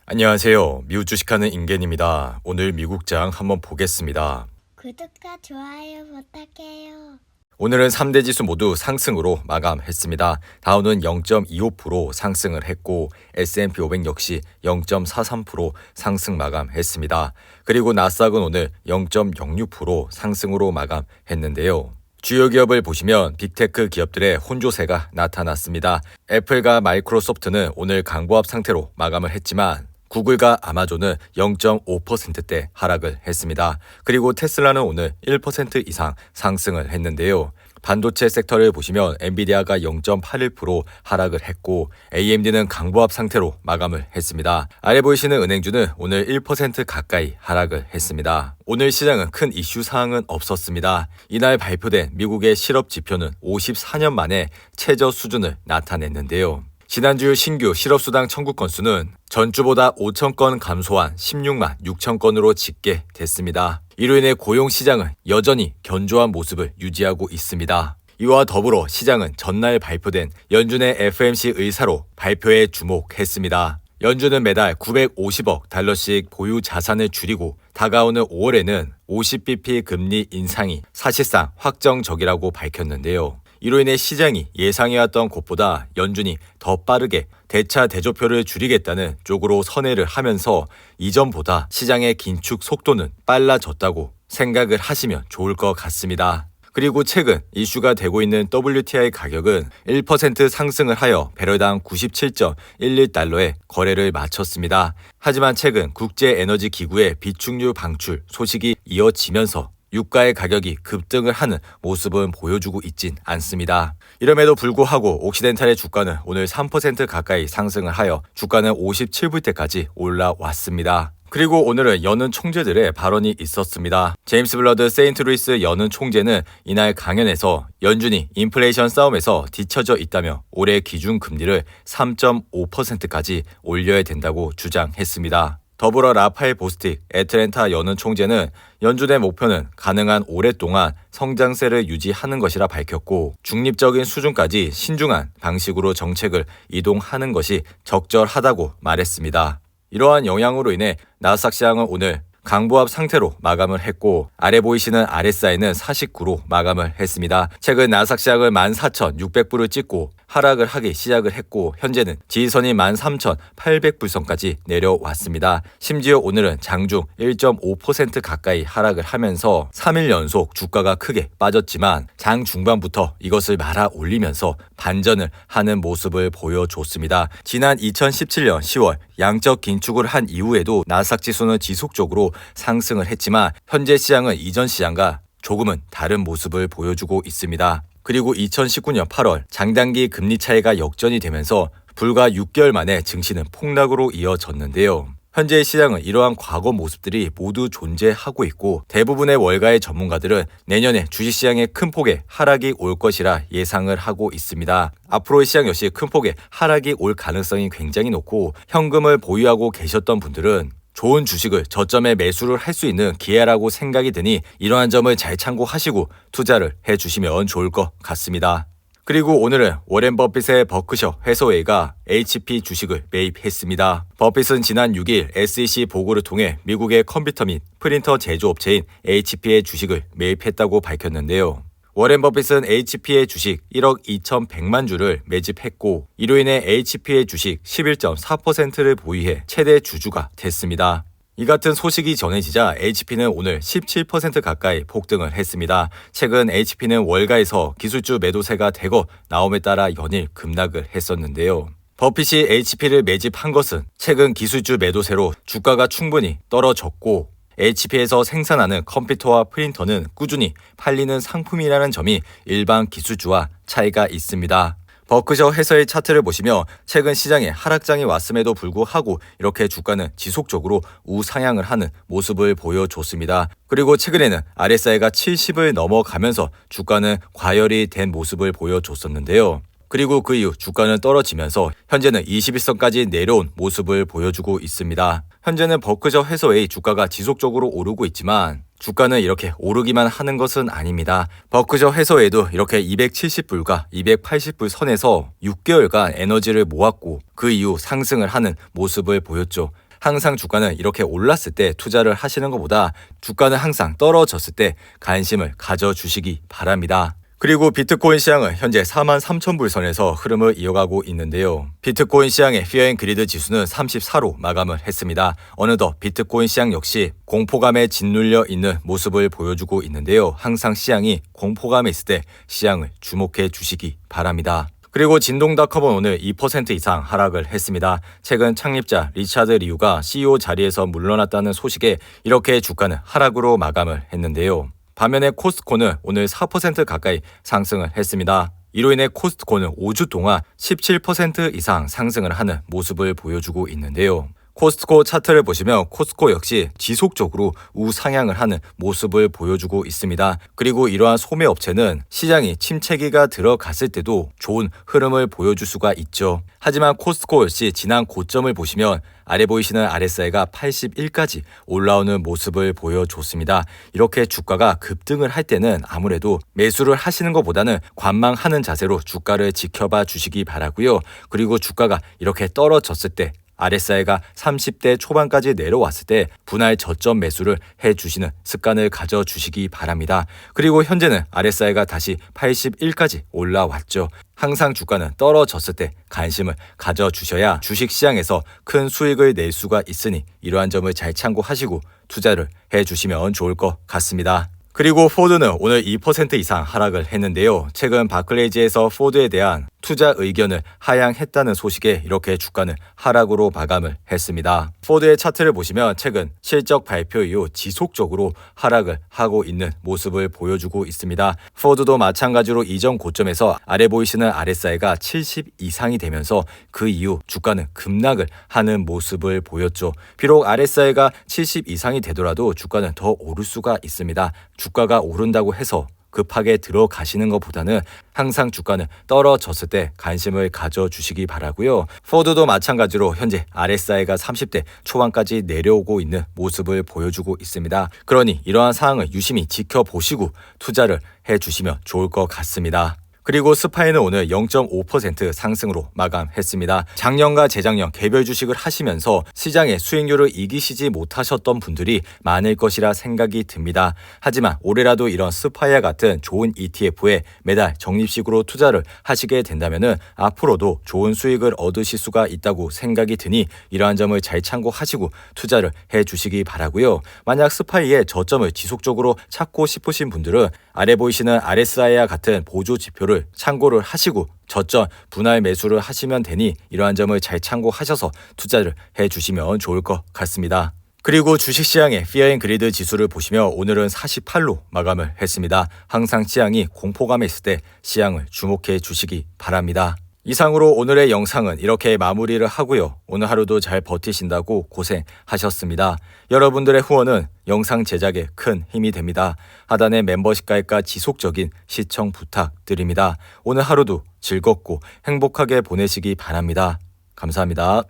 안녕하세요. 미국 주식하는 임겐입니다. 오늘 미국장 한번 보겠습니다. 구독과 좋아요 부탁해요. 오늘은 3대 지수 모두 상승으로 마감했습니다. 다우는 0.25% 상승을 했고 S&P 500 역시 0.43% 상승 마감했습니다. 그리고 나스닥은 오늘 0.06% 상승으로 마감했는데요. 주요 기업을 보시면 빅테크 기업들의 혼조세가 나타났습니다. 애플과 마이크로소프트는 오늘 강보합 상태로 마감을 했지만 구글과 아마존은 0.5%대 하락을 했습니다. 그리고 테슬라는 오늘 1% 이상 상승을 했는데요. 반도체 섹터를 보시면 엔비디아가 0.81% 하락을 했고 AMD는 강보합 상태로 마감을 했습니다. 아래 보이시는 은행주는 오늘 1% 가까이 하락을 했습니다. 오늘 시장은 큰 이슈 사항은 없었습니다. 이날 발표된 미국의 실업 지표는 54년 만에 최저 수준을 나타냈는데요. 지난주 신규 실업수당 청구 건수는 전주보다 5,000건 감소한 16만 6천 건으로 집계됐습니다. 이로 인해 고용시장은 여전히 견조한 모습을 유지하고 있습니다. 이와 더불어 시장은 전날 발표된 연준의 FOMC 의사로 발표에 주목했습니다. 연준은 매달 950억 달러씩 보유 자산을 줄이고 다가오는 5월에는 50bp 금리 인상이 사실상 확정적이라고 밝혔는데요. 이로 인해 시장이 예상해왔던 것보다 연준이 더 빠르게 대차 대조표를 줄이겠다는 쪽으로 선회를 하면서 이전보다 시장의 긴축 속도는 빨라졌다고 생각을 하시면 좋을 것 같습니다. 그리고 최근 이슈가 되고 있는 WTI 가격은 1% 상승을 하여 배럴당 97.11달러에 거래를 마쳤습니다. 하지만 최근 국제에너지기구의 비축유 방출 소식이 이어지면서 유가의 가격이 급등을 하는 모습은 보여주고 있진 않습니다. 이럼에도 불구하고 옥시덴탈의 주가는 오늘 3% 가까이 상승을 하여 주가는 57불대까지 올라왔습니다. 그리고 오늘은 연은 총재들의 발언이 있었습니다. 제임스 블러드 세인트루이스 연은 총재는 이날 강연에서 연준이 인플레이션 싸움에서 뒤처져 있다며 올해 기준금리를 3.5%까지 올려야 된다고 주장했습니다. 더불어 라파엘 보스틱 애틀랜타 연은 총재는 연준의 목표는 가능한 오랫동안 성장세를 유지하는 것이라 밝혔고 중립적인 수준까지 신중한 방식으로 정책을 이동하는 것이 적절하다고 말했습니다. 이러한 영향으로 인해 나스닥 시장은 오늘 강보합 상태로 마감을 했고 아래 보이시는 RSI는 49로 마감을 했습니다. 최근 나스닥 시장은 14,600불을 찍고 하락을 하기 시작을 했고 현재는 지지선이 13,800불선까지 내려왔습니다. 심지어 오늘은 장중 1.5% 가까이 하락을 하면서 3일 연속 주가가 크게 빠졌지만 장 중반부터 이것을 말아 올리면서 반전을 하는 모습을 보여줬습니다. 지난 2017년 10월 양적 긴축을 한 이후에도 나스닥 지수는 지속적으로 상승을 했지만 현재 시장은 이전 시장과 조금은 다른 모습을 보여주고 있습니다. 그리고 2019년 8월 장단기 금리 차이가 역전이 되면서 불과 6개월 만에 증시는 폭락으로 이어졌는데요. 현재 시장은 이러한 과거 모습들이 모두 존재하고 있고 대부분의 월가의 전문가들은 내년에 주식시장에 큰 폭의 하락이 올 것이라 예상을 하고 있습니다. 앞으로의 시장 역시 큰 폭의 하락이 올 가능성이 굉장히 높고 현금을 보유하고 계셨던 분들은 좋은 주식을 저점에 매수를 할 수 있는 기회라고 생각이 드니 이러한 점을 잘 참고하시고 투자를 해주시면 좋을 것 같습니다. 그리고 오늘은 워렌 버핏의 버크셔 해서웨이가 HP 주식을 매입했습니다. 버핏은 지난 6일 SEC 보고를 통해 미국의 컴퓨터 및 프린터 제조업체인 HP의 주식을 매입했다고 밝혔는데요. 워렌 버핏은 HP의 주식 1억 2,100만 주를 매집했고 이로 인해 HP의 주식 11.4%를 보유해 최대 주주가 됐습니다. 이 같은 소식이 전해지자 HP는 오늘 17% 가까이 폭등을 했습니다. 최근 HP는 월가에서 기술주 매도세가 대거 나옴에 따라 연일 급락을 했었는데요. 버핏이 HP를 매집한 것은 최근 기술주 매도세로 주가가 충분히 떨어졌고 HP에서 생산하는 컴퓨터와 프린터는 꾸준히 팔리는 상품이라는 점이 일반 기술주와 차이가 있습니다. 버크셔 해서의 차트를 보시며 최근 시장에 하락장이 왔음에도 불구하고 이렇게 주가는 지속적으로 우상향을 하는 모습을 보여줬습니다. 그리고 최근에는 RSI가 70을 넘어가면서 주가는 과열이 된 모습을 보여줬었는데요. 그리고 그 이후 주가는 떨어지면서 현재는 21선까지 내려온 모습을 보여주고 있습니다. 현재는 버크셔 해서웨이 주가가 지속적으로 오르고 있지만 주가는 이렇게 오르기만 하는 것은 아닙니다. 버크셔 해서웨이도 이렇게 270불과 280불 선에서 6개월간 에너지를 모았고 그 이후 상승을 하는 모습을 보였죠. 항상 주가는 이렇게 올랐을 때 투자를 하시는 것보다 주가는 항상 떨어졌을 때 관심을 가져주시기 바랍니다. 그리고 비트코인 시장은 현재 43,000불 선에서 흐름을 이어가고 있는데요. 비트코인 시장의 Fear and Greed 지수는 34로 마감을 했습니다. 어느덧 비트코인 시장 역시 공포감에 짓눌려 있는 모습을 보여주고 있는데요. 항상 시장이 공포감에 있을 때 시장을 주목해 주시기 바랍니다. 그리고 진동닷컴은 오늘 2% 이상 하락을 했습니다. 최근 창립자 리차드 리우가 CEO 자리에서 물러났다는 소식에 이렇게 주가는 하락으로 마감을 했는데요. 반면에 코스트코는 오늘 4% 가까이 상승을 했습니다. 이로 인해 코스트코는 5주 동안 17% 이상 상승을 하는 모습을 보여주고 있는데요. 코스트코 차트를 보시면 코스트코 역시 지속적으로 우상향을 하는 모습을 보여주고 있습니다. 그리고 이러한 소매업체는 시장이 침체기가 들어갔을 때도 좋은 흐름을 보여줄 수가 있죠. 하지만 코스트코 역시 지난 고점을 보시면 아래 보이시는 RSI가 81까지 올라오는 모습을 보여줬습니다. 이렇게 주가가 급등을 할 때는 아무래도 매수를 하시는 것보다는 관망하는 자세로 주가를 지켜봐 주시기 바라고요. 그리고 주가가 이렇게 떨어졌을 때 RSI가 30대 초반까지 내려왔을 때 분할 저점 매수를 해주시는 습관을 가져주시기 바랍니다. 그리고 현재는 RSI가 다시 81까지 올라왔죠. 항상 주가는 떨어졌을 때 관심을 가져주셔야 주식시장에서 큰 수익을 낼 수가 있으니 이러한 점을 잘 참고하시고 투자를 해주시면 좋을 것 같습니다. 그리고 포드는 오늘 2% 이상 하락을 했는데요. 최근 바클레이즈에서 포드에 대한 투자 의견을 하향했다는 소식에 이렇게 주가는 하락으로 마감을 했습니다. 포드의 차트를 보시면 최근 실적 발표 이후 지속적으로 하락을 하고 있는 모습을 보여주고 있습니다. 포드도 마찬가지로 이전 고점에서 아래 보이시는 RSI가 70 이상이 되면서 그 이후 주가는 급락을 하는 모습을 보였죠. 비록 RSI가 70 이상이 되더라도 주가는 더 오를 수가 있습니다. 주가가 오른다고 해서 급하게 들어가시는 것보다는 항상 주가는 떨어졌을 때 관심을 가져주시기 바라고요. 포드도 마찬가지로 현재 RSI가 30대 초반까지 내려오고 있는 모습을 보여주고 있습니다. 그러니 이러한 상황을 유심히 지켜보시고 투자를 해주시면 좋을 것 같습니다. 그리고 스파이는 오늘 0.5% 상승으로 마감했습니다. 작년과 재작년 개별 주식을 하시면서 시장의 수익률을 이기시지 못하셨던 분들이 많을 것이라 생각이 듭니다. 하지만 올해라도 이런 스파이와 같은 좋은 ETF에 매달 적립식으로 투자를 하시게 된다면 앞으로도 좋은 수익을 얻으실 수가 있다고 생각이 드니 이러한 점을 잘 참고하시고 투자를 해주시기 바라고요. 만약 스파이의 저점을 지속적으로 찾고 싶으신 분들은 아래 보이시는 RSI와 같은 보조 지표를 참고를 하시고 저점 분할 매수를 하시면 되니 이러한 점을 잘 참고하셔서 투자를 해주시면 좋을 것 같습니다. 그리고 주식시장의 Fear and Greed 지수를 보시면 오늘은 48로 마감을 했습니다. 항상 시장이 공포감에 있을 때 시장을 주목해 주시기 바랍니다. 이상으로 오늘의 영상은 이렇게 마무리를 하고요. 오늘 하루도 잘 버티신다고 고생하셨습니다. 여러분들의 후원은 영상 제작에 큰 힘이 됩니다. 하단의 멤버십 가입과 지속적인 시청 부탁드립니다. 오늘 하루도 즐겁고 행복하게 보내시기 바랍니다. 감사합니다.